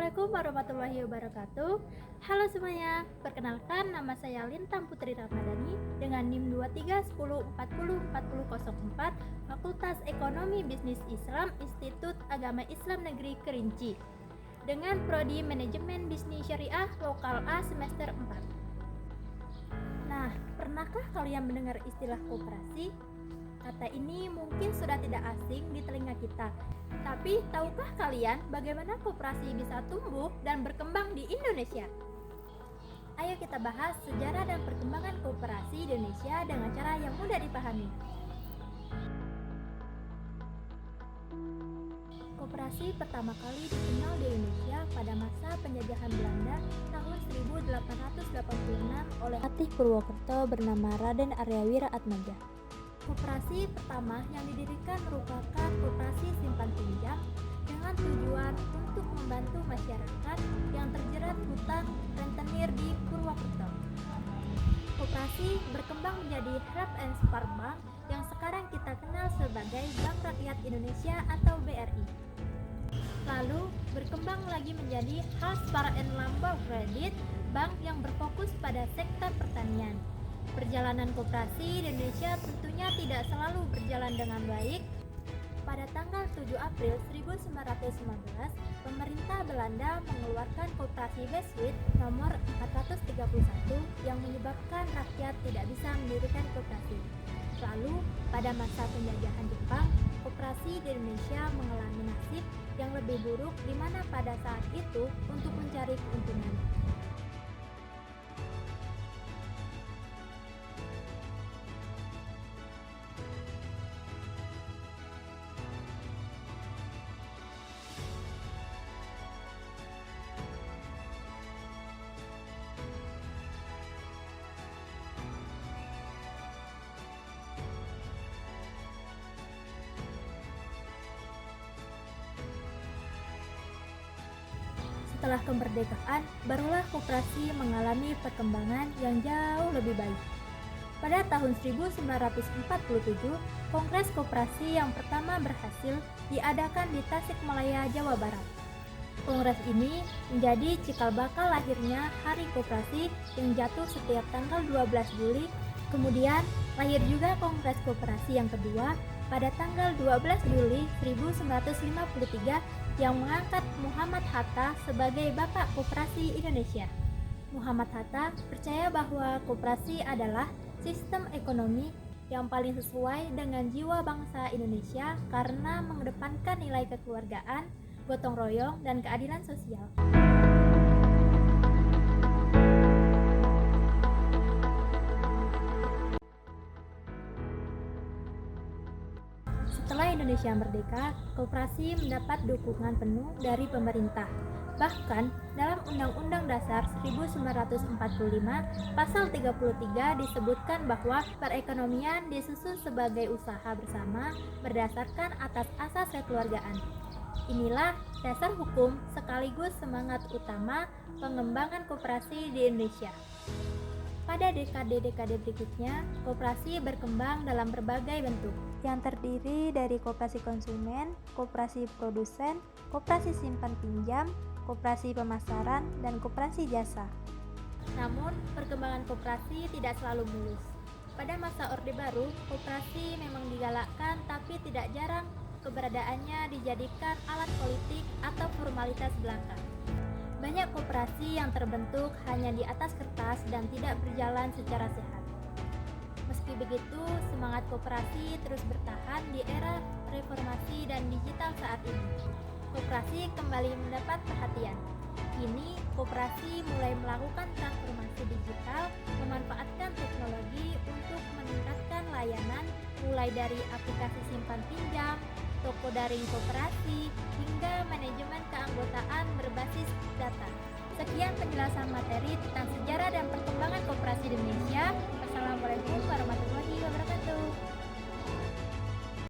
Assalamualaikum warahmatullahi wabarakatuh. Halo semuanya, perkenalkan nama saya Lintang Putri Ramadhani dengan NIM 2310404004 Fakultas Ekonomi Bisnis Islam Institut Agama Islam Negeri Kerinci dengan Prodi Manajemen Bisnis Syariah Lokal A semester 4. Nah, pernahkah kalian mendengar istilah koperasi? Kata ini mungkin sudah tidak asing di telinga kita. Tapi tahukah kalian bagaimana koperasi bisa tumbuh dan berkembang di Indonesia? Ayo kita bahas sejarah dan perkembangan koperasi di Indonesia dengan cara yang mudah dipahami. Koperasi pertama kali dikenal di Indonesia pada masa penjajahan Belanda tahun 1886 oleh Patih Purwokerto bernama Raden Aryawira Atmaja. Koperasi pertama yang didirikan merupakan koperasi simpan pinjam dengan tujuan untuk membantu masyarakat yang terjerat hutang rentenir di Purwokerto. Koperasi berkembang menjadi Help and Spar Bank yang sekarang kita kenal sebagai Bank Rakyat Indonesia atau BRI. Lalu berkembang lagi menjadi Hal Spar and Lombard Credit, bank yang berfokus pada sektor pertanian. Perjalanan koperasi di Indonesia tentunya tidak selalu berjalan dengan baik. Pada tanggal 7 April 1919, pemerintah Belanda mengeluarkan koperasi Beswit nomor 431 yang menyebabkan rakyat tidak bisa mendirikan koperasi. Lalu, pada masa penjajahan Jepang, koperasi di Indonesia mengalami nasib yang lebih buruk di mana pada saat itu untuk mencari keuntungan. Setelah kemerdekaan, barulah koperasi mengalami perkembangan yang jauh lebih baik. Pada tahun 1947, Kongres Koperasi yang pertama berhasil diadakan di Tasikmalaya, Jawa Barat. Kongres ini menjadi cikal bakal lahirnya Hari Koperasi yang jatuh setiap tanggal 12 Juli. Kemudian lahir juga Kongres Koperasi yang kedua pada tanggal 12 Juli 1953 yang mengangkat Muhammad Hatta sebagai Bapak Koperasi Indonesia. Muhammad Hatta percaya bahwa koperasi adalah sistem ekonomi yang paling sesuai dengan jiwa bangsa Indonesia karena mengedepankan nilai kekeluargaan, gotong royong, dan keadilan sosial. Setelah Indonesia merdeka, koperasi mendapat dukungan penuh dari pemerintah. Bahkan, dalam Undang-Undang Dasar 1945, Pasal 33 disebutkan bahwa perekonomian disusun sebagai usaha bersama berdasarkan atas asas kekeluargaan. Inilah dasar hukum sekaligus semangat utama pengembangan koperasi di Indonesia. Pada dekade-dekade berikutnya, koperasi berkembang dalam berbagai bentuk, yang terdiri dari koperasi konsumen, koperasi produsen, koperasi simpan pinjam, koperasi pemasaran, dan koperasi jasa. Namun, perkembangan koperasi tidak selalu mulus. Pada masa Orde Baru, koperasi memang digalakkan, tapi tidak jarang keberadaannya dijadikan alat politik atau formalitas belaka. Banyak koperasi yang terbentuk hanya di atas kertas dan tidak berjalan secara sehat. Meski begitu, semangat koperasi terus bertahan di era reformasi dan digital saat ini. Koperasi kembali mendapat perhatian. Kini, koperasi mulai melakukan transformasi digital, memanfaatkan teknologi untuk meningkatkan layanan mulai dari aplikasi simpan pinjam, toko daring koperasi, hingga manajemen keanggotaan berbasis data. Sekian penjelasan materi tentang sejarah dan perkembangan koperasi di Indonesia. Wassalamualaikum warahmatullahi wabarakatuh.